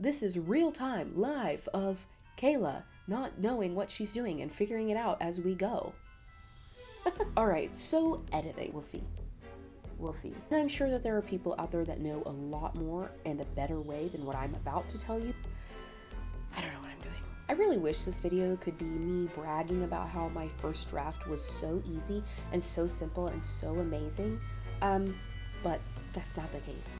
This is real time, live, of Kayla not knowing what she's doing and figuring it out as we go. Alright, so editing, we'll see. We'll see. And I'm sure that there are people out there that know a lot more and a better way than what I'm about to tell you. I don't know what I'm doing. I really wish this video could be me bragging about how my first draft was so easy and so simple and so amazing, but that's not the case.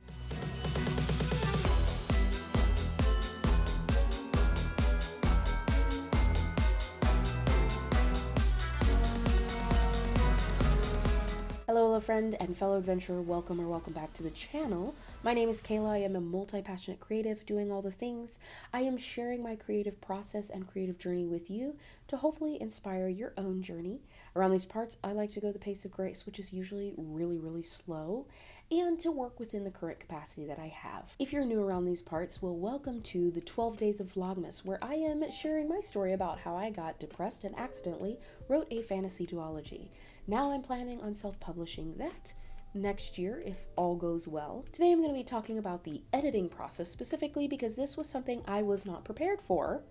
Hello friend and fellow adventurer, welcome back to the channel. My name is Kayla. I am a multi-passionate creative doing all the things. I am sharing my creative process and creative journey with you to hopefully inspire your own journey. Around these parts, I like to go the pace of grace, which is usually really slow, and to work within the current capacity that I have. If you're new around these parts, well, welcome to the 12 days of Vlogmas, where I am sharing my story about how I got depressed and accidentally wrote a fantasy duology. Now I'm planning on self-publishing that next year if all goes well. Today I'm going to be talking about the editing process specifically because this was something I was not prepared for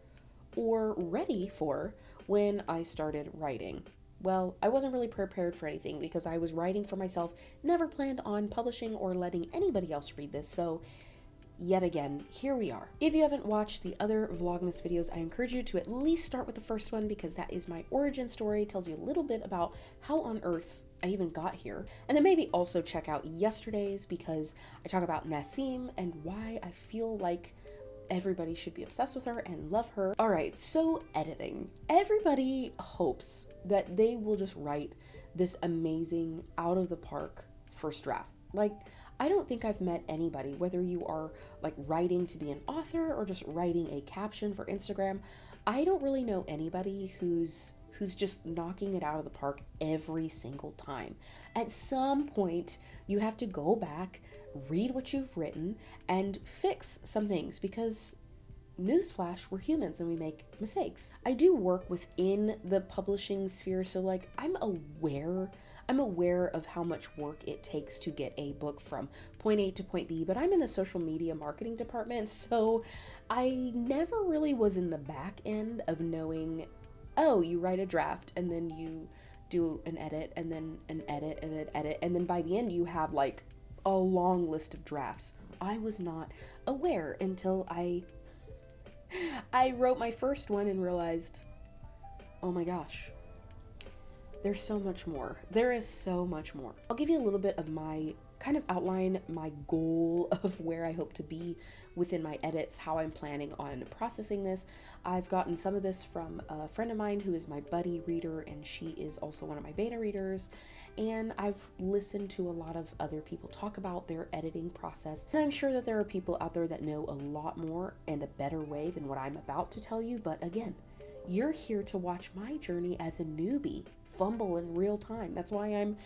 or ready for when I started writing. Well, I wasn't really prepared for anything because I was writing for myself, never planned on publishing or letting anybody else read this, so yet again, here we are. If you haven't watched the other Vlogmas videos, I encourage you to at least start with the first one because that is my origin story, tells you a little bit about how on earth I even got here. And then maybe also check out yesterday's because I talk about Nassim and why I feel like everybody should be obsessed with her and love her. All right, so editing. Everybody hopes that they will just write this amazing out of the park first draft. Like, I don't think I've met anybody, whether you are like writing to be an author or just writing a caption for Instagram, I don't really know anybody who's just knocking it out of the park every single time. At some point, you have to go back, read what you've written, and fix some things because newsflash, we're humans and we make mistakes. I do work within the publishing sphere, so like I'm aware of how much work it takes to get a book from point A to point B, but I'm in the social media marketing department, so I never really was in the back end of knowing, oh, you write a draft and then you do an edit and then an edit and an edit, and then by the end you have like a long list of drafts. I was not aware until I wrote my first one and realized, oh my gosh, there's so much more. There is so much more. I'll give you a little bit of my kind of outline, my goal of where I hope to be within my edits, how I'm planning on processing this. I've gotten some of this from a friend of mine who is my buddy reader, and she is also one of my beta readers. And I've listened to a lot of other people talk about their editing process. And I'm sure that there are people out there that know a lot more and a better way than what I'm about to tell you. But again, you're here to watch my journey as a newbie fumble in real time. That's why I'm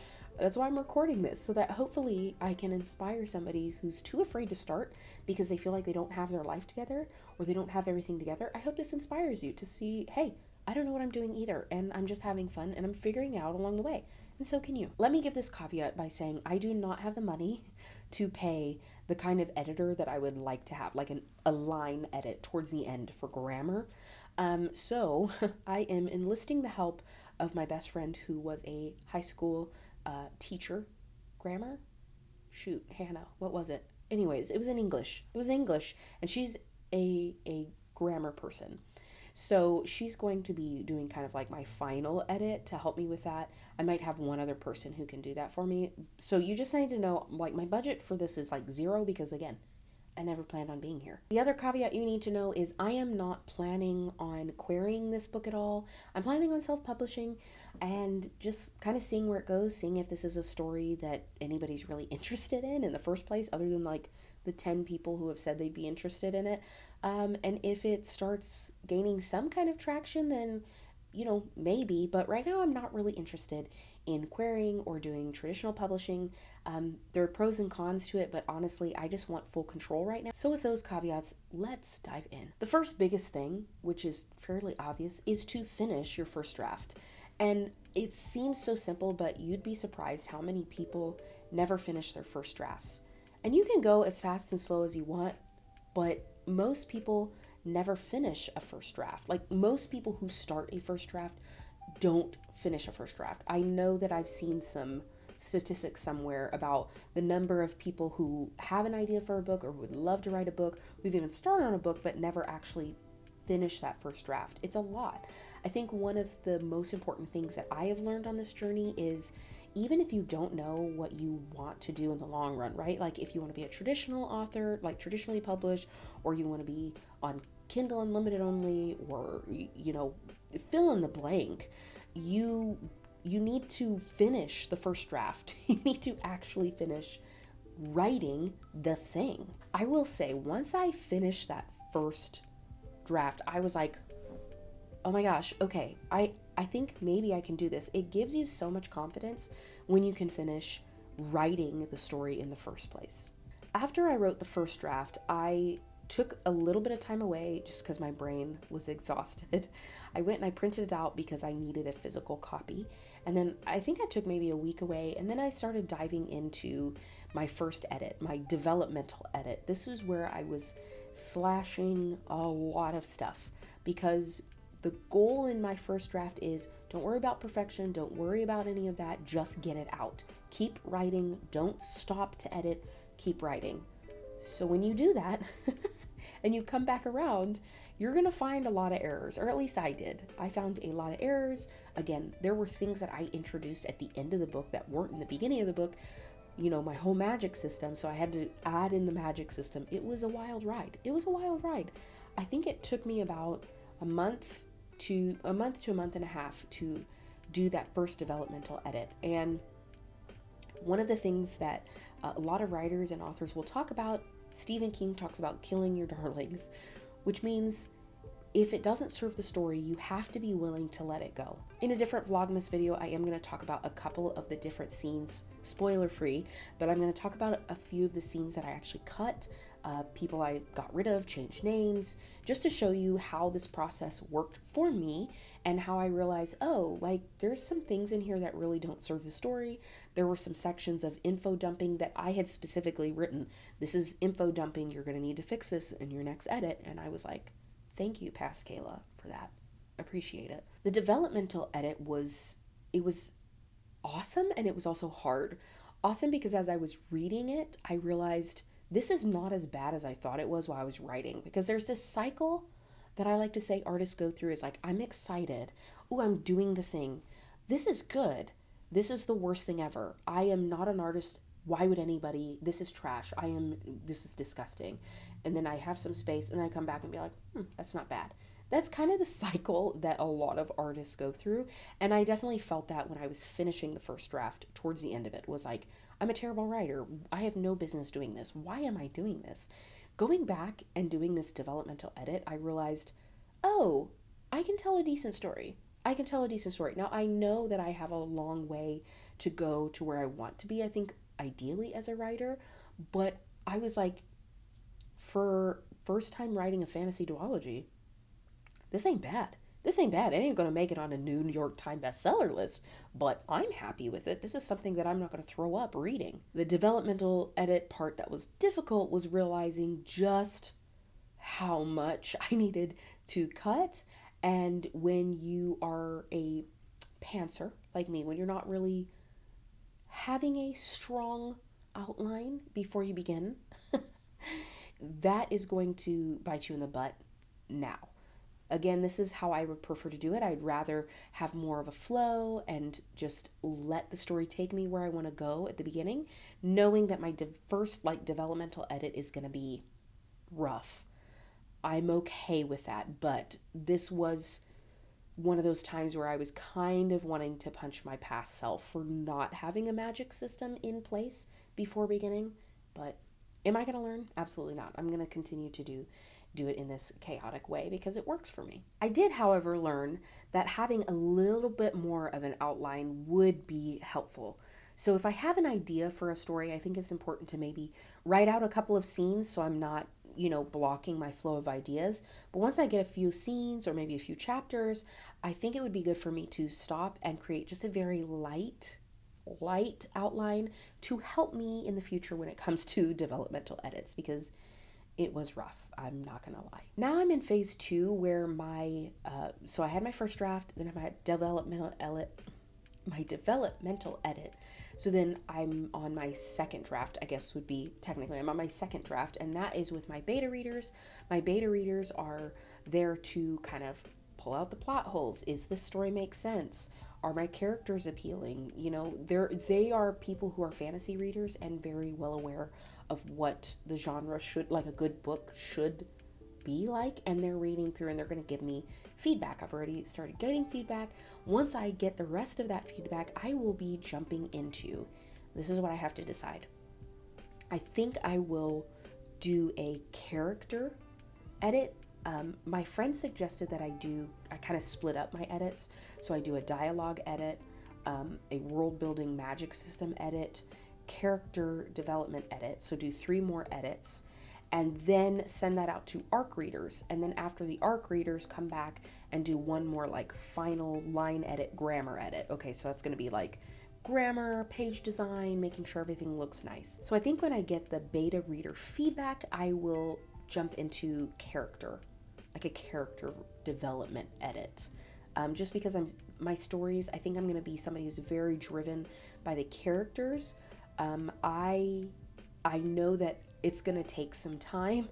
recording this, so that hopefully I can inspire somebody who's too afraid to start because they feel like they don't have their life together or they don't have everything together. I hope this inspires you to see, hey, I don't know what I'm doing either, and I'm just having fun and I'm figuring it out along the way. And so can you. Let me give this caveat by saying I do not have the money to pay the kind of editor that I would like to have, like a line edit towards the end for grammar. So I am enlisting the help of my best friend who was a high school teacher. Grammar? Shoot, Hannah, what was it? Anyways, it was in English. It was English, and she's a grammar person. So she's going to be doing kind of like my final edit to help me with that. I might have one other person who can do that for me. So you just need to know, like, my budget for this is like $0 because, again, I never planned on being here. The other caveat you need to know is I am not planning on querying this book at all. I'm planning on self-publishing and just kind of seeing where it goes, seeing if this is a story that anybody's really interested in the first place, other than like the 10 people who have said they'd be interested in it. And if it starts gaining some kind of traction, then, you know, maybe. But right now I'm not really interested in querying or doing traditional publishing. There are pros and cons to it, but honestly, I just want full control right now. So with those caveats, let's dive in. The first biggest thing, which is fairly obvious, is to finish your first draft. And it seems so simple, but you'd be surprised how many people never finish their first drafts. And you can go as fast and slow as you want, but most people never finish a first draft. Like, most people who start a first draft don't finish a first draft. I know that I've seen some statistics somewhere about the number of people who have an idea for a book or would love to write a book, who've even started on a book but never actually finish that first draft. It's a lot. I think one of the most important things that I have learned on this journey is, even if you don't know what you want to do in the long run, right? Like, if you want to be a traditional author, like traditionally published, or you want to be on Kindle Unlimited only, or, fill in the blank, you need to finish the first draft. You need to actually finish writing the thing. I will say, once I finished that first draft, I was like, oh my gosh, okay, I think maybe I can do this. It gives you so much confidence when you can finish writing the story in the first place. After I wrote the first draft, I took a little bit of time away just because my brain was exhausted. I went and I printed it out because I needed a physical copy. And then I think I took maybe a week away, and then I started diving into my first edit, my developmental edit. This is where I was slashing a lot of stuff, because the goal in my first draft is, don't worry about perfection, don't worry about any of that, just get it out. Keep writing, don't stop to edit, keep writing. So when you do that and you come back around, you're gonna find a lot of errors, or at least I did. I found a lot of errors. Again, there were things that I introduced at the end of the book that weren't in the beginning of the book. My whole magic system, so I had to add in the magic system. It was a wild ride. I think it took me about a month to a month and a half to do that first developmental edit. And one of the things that a lot of writers and authors will talk about, Stephen King talks about killing your darlings, which means if it doesn't serve the story, you have to be willing to let it go. In a different Vlogmas video, I am going to talk about a couple of the different scenes, spoiler free, but I'm going to talk about a few of the scenes that I actually cut, people I got rid of, changed names, just to show you how this process worked for me and how I realized, there's some things in here that really don't serve the story. There were some sections of info dumping that I had specifically written. This is info dumping. You're going to need to fix this in your next edit. And I was like, thank you, past Kayla, for that. Appreciate it. The developmental edit was awesome, and it was also hard. Awesome because as I was reading it, I realized this is not as bad as I thought it was while I was writing, because there's this cycle that I like to say artists go through is like, I'm excited. Ooh, I'm doing the thing. This is good. This is the worst thing ever. I am not an artist. Why would anybody? This is trash. This is disgusting. And then I have some space and then I come back and be like, that's not bad. That's kind of the cycle that a lot of artists go through. And I definitely felt that when I was finishing the first draft. Towards the end of it was like, I'm a terrible writer. I have no business doing this. Why am I doing this? Going back and doing this developmental edit, I realized, I can tell a decent story. Now, I know that I have a long way to go to where I want to be, I think, ideally as a writer. But I was like, for first time writing a fantasy duology, this ain't bad. It ain't gonna make it on a New York Times bestseller list, but I'm happy with it. This is something that I'm not gonna throw up reading. The developmental edit part that was difficult was realizing just how much I needed to cut. And when you are a pantser like me, when you're not really having a strong outline before you begin, that is going to bite you in the butt now. Again, this is how I would prefer to do it. I'd rather have more of a flow and just let the story take me where I want to go at the beginning, knowing that my first developmental edit is going to be rough. I'm okay with that, but this was one of those times where I was kind of wanting to punch my past self for not having a magic system in place before beginning. But am I going to learn? Absolutely not. I'm going to continue to do it in this chaotic way because it works for me. I did, however, learn that having a little bit more of an outline would be helpful. So if I have an idea for a story, I think it's important to maybe write out a couple of scenes so I'm not, blocking my flow of ideas. But once I get a few scenes or maybe a few chapters, I think it would be good for me to stop and create just a very light outline to help me in the future when it comes to developmental edits, because it was rough. I'm not gonna lie. Now I'm in phase 2 where so I had my first draft, then I had developmental edit. So then I'm on my second draft, I guess would be technically, I'm on my second draft, and that is with my beta readers. My beta readers are there to kind of pull out the plot holes. Is this story make sense? Are my characters appealing? You know, they are people who are fantasy readers and very well aware of what the genre should, like a good book should be like, and they're reading through and they're going to give me feedback. I've already started getting feedback. Once I get the rest of that feedback, I will be jumping into, this is what I have to decide. I think I will do a character edit. My friend suggested that I kind of split up my edits. So I do a dialogue edit, a world building magic system edit, character development edit. So do 3 more edits, and then send that out to ARC readers. And then after the ARC readers, come back and do 1 more like final line edit, grammar edit. Okay, so that's going to be like grammar, page design, making sure everything looks nice. So I think when I get the beta reader feedback, I will jump into character, like a character development edit. Just because my stories, I think I'm going to be somebody who's very driven by the characters. I know that it's going to take some time.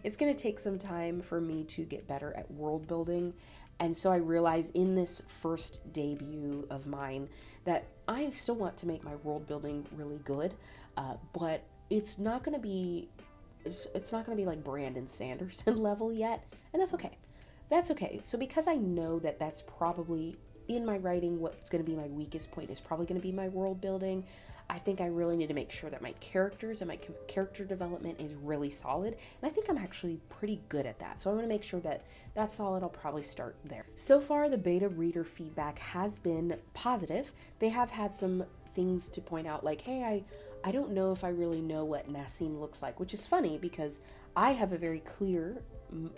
It's going to take some time for me to get better at world building. And so I realize in this first debut of mine that I still want to make my world building really good, but it's not going to be like Brandon Sanderson level yet, and that's okay. That's okay. So because I know that that's probably in my writing, what's going to be my weakest point is probably going to be my world building. I think I really need to make sure that my characters and my character development is really solid. And I think I'm actually pretty good at that. So I want to make sure that that's solid. I'll probably start there. So far, the beta reader feedback has been positive. They have had some things to point out like, hey, I don't know if I really know what Nassim looks like, which is funny because I have a very clear,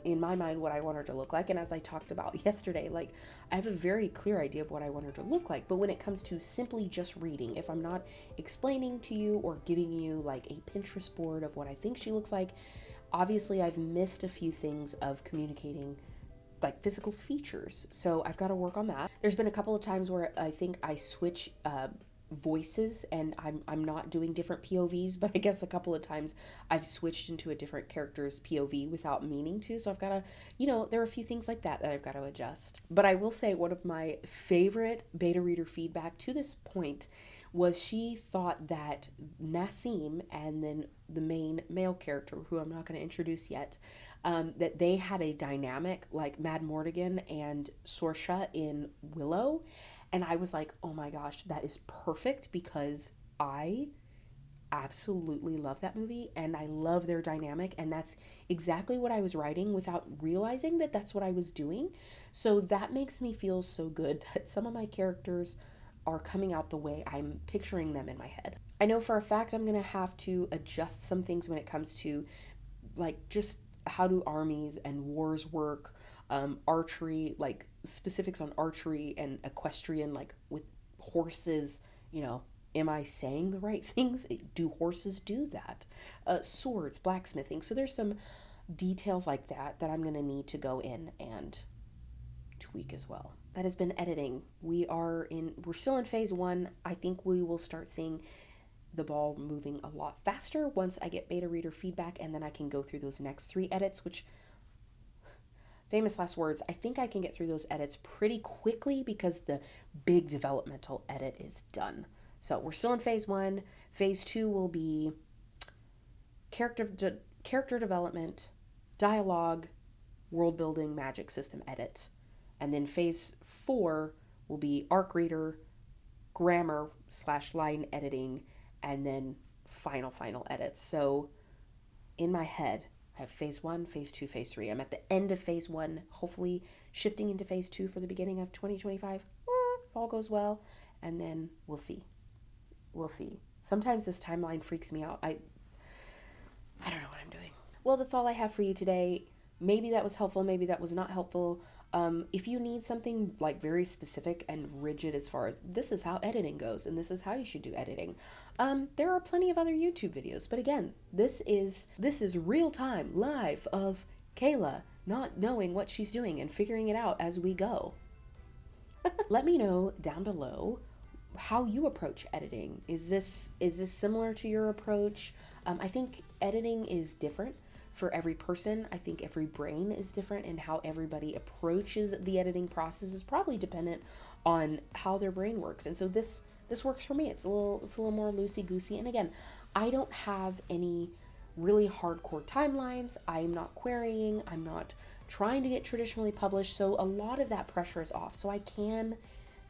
in my mind, what I want her to look like. And as I talked about yesterday, like I have a very clear idea of what I want her to look like. But when it comes to simply just reading, if I'm not explaining to you or giving you like a Pinterest board of what I think she looks like, obviously I've missed a few things of communicating like physical features. So I've got to work on that. There's been a couple of times where I think I switch voices and I'm not doing different POVs, but I guess a couple of times I've switched into a different character's POV without meaning to. So I've got to, there are a few things like that I've got to adjust. But I will say one of my favorite beta reader feedback to this point was she thought that Nassim and then the main male character, who I'm not going to introduce yet, that they had a dynamic like Mad Mortigan and Sorsha in Willow. And I was like, oh my gosh, that is perfect because I absolutely love that movie and I love their dynamic. And that's exactly what I was writing without realizing that that's what I was doing. So that makes me feel so good that some of my characters are coming out the way I'm picturing them in my head. I know for a fact I'm going to have to adjust some things when it comes to like just how do armies and wars work, archery, like specifics on archery and equestrian, like with horses, am I saying the right things? Do horses do that? Swords, blacksmithing. So there's some details like that I'm going to need to go in and tweak as well. That has been editing. We're still in phase 1. I think we will start seeing the ball moving a lot faster once I get beta reader feedback, and then I can go through those next 3 edits, which, famous last words, I think I can get through those edits pretty quickly because the big developmental edit is done. So we're still in phase 1. Phase 2 will be character development, dialogue, world building, magic system edit. And then phase 4 will be arc reader, grammar / line editing, and then final edits. So in my head, I have phase 1, phase 2, phase 3. I'm at the end of phase 1, hopefully shifting into phase 2 for the beginning of 2025. If all goes well, and then we'll see. Sometimes this timeline freaks me out. I don't know what I'm doing. Well, that's all I have for you today. Maybe that was helpful, maybe that was not helpful. If you need something like very specific and rigid as far as this is how editing goes and this is how you should do editing, there are plenty of other YouTube videos. But again, this is real time, live, of Kayla not knowing what she's doing and figuring it out as we go. Let me know down below how you approach editing. Is this similar to your approach? I think editing is different for every person. I think every brain is different, and how everybody approaches the editing process is probably dependent on how their brain works. And so this works for me. It's a little more loosey-goosey. And again, I don't have any really hardcore timelines. I'm not querying. I'm not trying to get traditionally published. So a lot of that pressure is off. So I can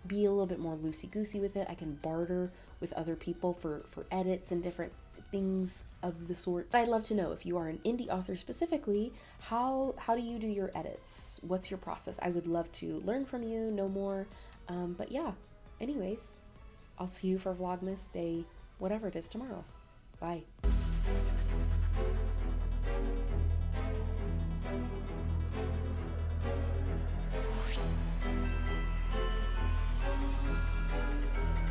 be a little bit more loosey-goosey with it. I can barter with other people for edits and different things of the sort. I'd love to know, if you are an indie author specifically, how do you do your edits? What's your process? I would love to learn from you, know more. But yeah, anyways, I'll see you for Vlogmas day, whatever it is, tomorrow. Bye.